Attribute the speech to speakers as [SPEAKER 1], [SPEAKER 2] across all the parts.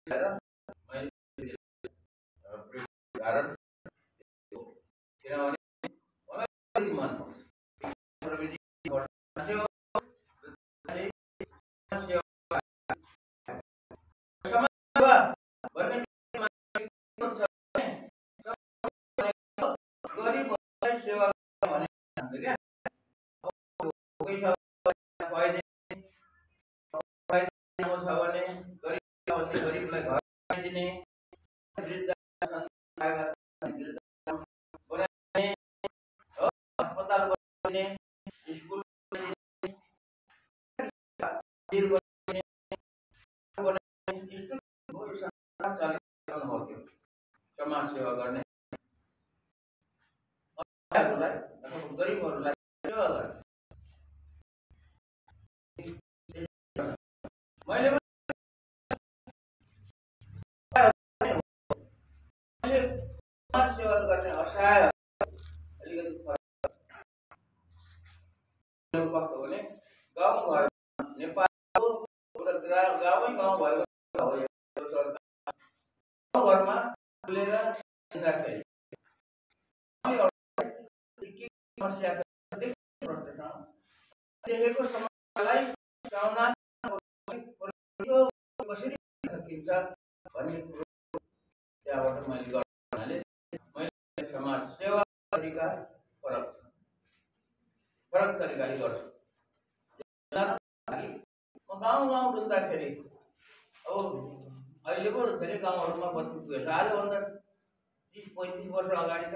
[SPEAKER 1] कारण किनभने मलाई मन प्रविधि सेवा भने क्या कोही छ भने गरिबलाई घर दिने अस्पताल बनाउने स्कुल समाज सेवा गर्ने गरिबहरूलाई सेवा गर्ने मैले समाज सेवा गर्ने असहाय अलिकति कस्तो भने गाउँघर नेपालको पुरा गाउँमै गाउँ भएको गाउँघरमा खुलेर हिँड्दाखेरि समस्या देखेको समस्यालाई समाधान कसरी सकिन्छ भन्ने कुरो त्यहाँबाट मैले गर्नाले मैले समाज सेवा तरिका फरक तरिकाले गर्छु। म गाउँ डुल्दाखेरि अब अहिले पो धेरै गाउँहरूमा बत्ती पुगेछ। आजभन्दा 30-35 वर्ष अगाडि त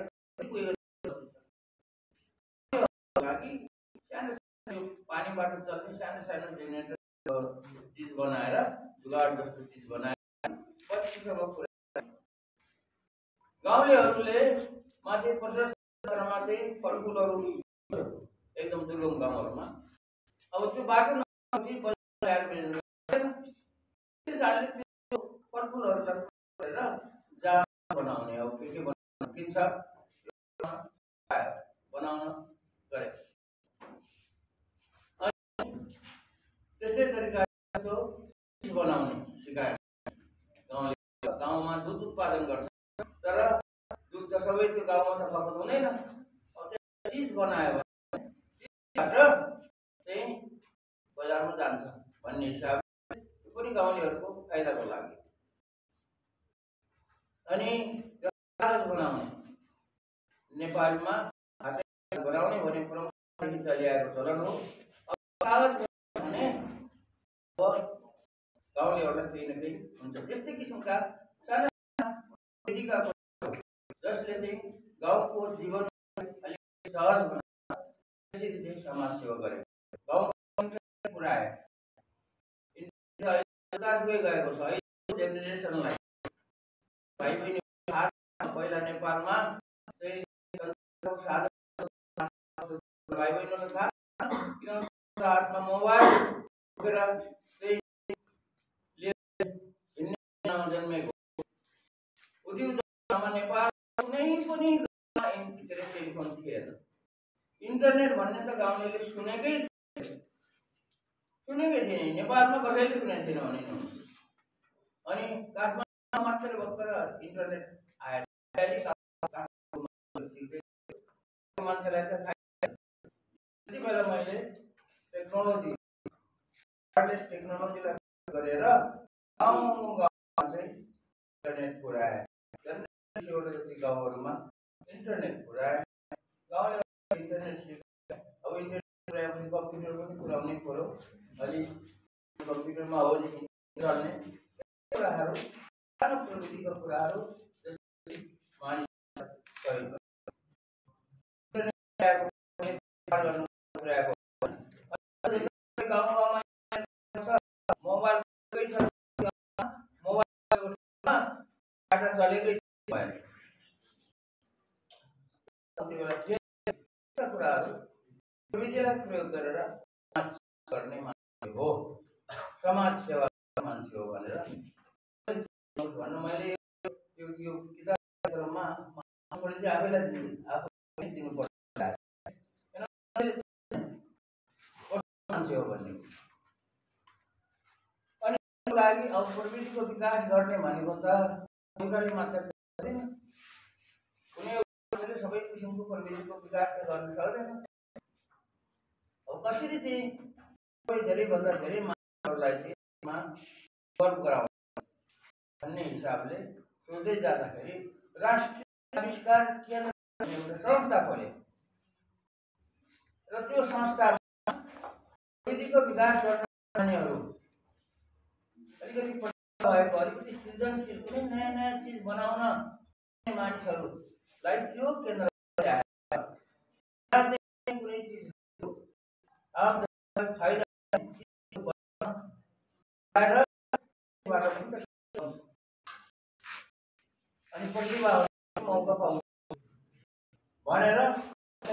[SPEAKER 1] सानो पानीबाट चल्ने सानो जेनेरेटर चिज बनाएर जुगाड जस्तो चिज बनाएर बत्तीसम्म पुर्याए। गाउँलेहरूले माथि 50 स्तरमा चाहिँ फलफुलहरू एकदम दुर्गम गाउँहरूमा अब त्यो बाटो नपछि फलफुलहरूलाई जहाँ बनाउने अब के बनाउन किन्छ बनाउन गरे। त्यसै तरिकाले चिज बनाउने सिकाए। गाउँमा दुध उत्पादन गर्छ तर दुध त सबै त्यो गाउँमा त खपत हुँदैन। चिज बनायो भने चिजबाट चाहिँ बजारमा जान्छ भन्ने हिसाबले त्यो पनि गाउँलेहरूको फाइदाको लागि। अनि कागज बनाउने नेपालमा हातले बनाउने भने परम्परादेखि चलिआएको चलन हो। कागज बनाउने गाउँलेहरूलाई केही न केही हुन्छ। त्यस्तै किसिमका साना विधिका जसले चाहिँ गाउँको जीवन अलिक सहज बनाउँछ त्यसरी चाहिँ समाज सेवा गरे। गाउँमा पुर्याए गएको छ। अहिले जेनेरेसनलाई भाइ बहिनी पहिला नेपालमा चाहिँ भाइ बहिनीलाई थाहा किनभने हातमा मोबाइल बोकेर जन्मेको उद्योगमा नेपाल कुनै पनि टेलिफोन थिएन। इन्टरनेट भन्ने त गाउँलेले सुनेकै थिएन। नेपालमा कसैले सुनेको थिएन भने अनि काठमाडौँमा मात्र भर्खर इन्टरनेट आयो। मान्छेलाई त त्यति बेला मैले टेक्नोलोजीलाई गरेर गाउँमा चाहिँ इन्टरनेट पुर्याए। जति गाउँहरूमा इन्टरनेट पुर्याए। गाउँले इन्टरनेट सिक्यो। अब इन्टरनेट पुर्याएपछि कम्प्युटर पनि पुर्याउनै पर्यो। अलि कम्प्युटरमा हो चल्ने कुराहरू सानो प्रविधिका कुराहरू चलेकै कुराहरू प्रविधिलाई प्रयोग गरेर गर्ने मान्छे हो, समाज सेवा मान्छे हो भनेर भन्नु। मैले यो किताबमा आफैलाई दिनुपर्छ मान्छे हो भन्ने। अनि लागि अब प्रविधिको विकास गर्ने भनेको त एउटाले मात्र गर्दैन, कुनै एउटाले सबै किसिमको प्रविधिको विकास त गर्न सक्दैन। अब कसरी चाहिँ धेरैभन्दा धेरै मानिसहरूलाई चाहिँ गर्व गराउने भन्ने हिसाबले सोच्दै जाँदाखेरि राष्ट्रिय आविष्कार केन्द्र एउटा संस्था खोल्यो र त्यो संस्थामा प्रविधिको विकास गर्न चाहनेहरू अलिकति प्रतिभा भएको, अलिकति सृजनशील, कुनै नयाँ नयाँ चिज बनाउन मानिसहरूलाई त्यो केन्द्रमा ल्याएर कुनै चिज आम जनतालाई फाइदा अनि प्रतिभाहरू मौका पाउँछ भनेर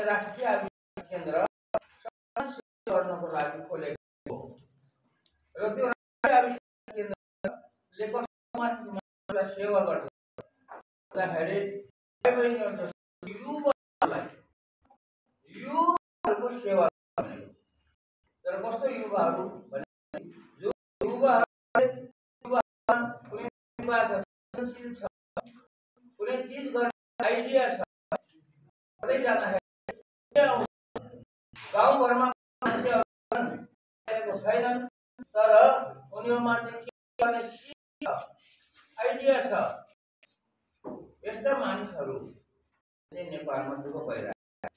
[SPEAKER 1] राष्ट्रिय आविष्कार केन्द्र गर्नको लागि खोलेको हो। र त्यो राष्ट्रिय आविष्कार केन्द्रले कस्तो मानिसहरूलाई सेवा गर्छ भन्दाखेरि युवाहरूको सेवा गरेको। तर कस्तो युवाहरू भने जो सृजनशील छ, कुनै चिज गर्ने आइडिया छ, कतै जाँदाखेरि गाउँघरमा मान्छेहरू छैनन् तर उनीहरूमा चाहिँ के गर्ने आइडिया छ, यस्ता मानिसहरू चाहिँ नेपालमा दुःख पाइरहेको छ।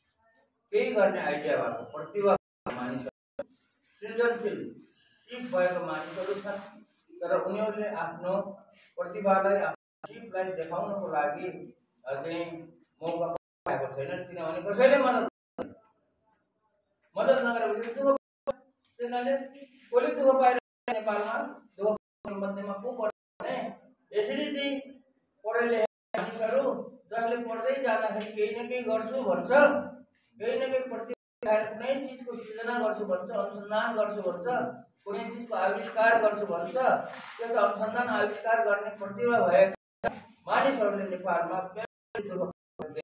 [SPEAKER 1] केही गर्ने आइडिया भएको, प्रतिभा मानिसहरू, सृजनशील सिप भएको मानिसहरू छन् तर उनीहरूले आफ्नो प्रतिभालाई, आफ्नो सिपलाई देखाउनको लागि चाहिँ मौका पाएको छैनन्, किनभने कसैले मद्दत नगरेपछि दुःख। त्यस कारणले कसले दुःख पाइरहेको नेपालमा दुःख मध्येमा को पर्छ भने यसरी चाहिँ पढे लेखेका मानिसहरू जसले पढ्दै जाँदाखेरि केही न केही गर्छु भन्छ, केही न केही प्रतिभा, कुनै चिजको सृजना गर्छु भन्छ, अनुसन्धान गर्छु भन्छ, कुनै चिजको आविष्कार गर्छु भन्छ, त्यस अनुसन्धान आविष्कार गर्ने प्रतिभा भएका मानिसहरूले नेपालमा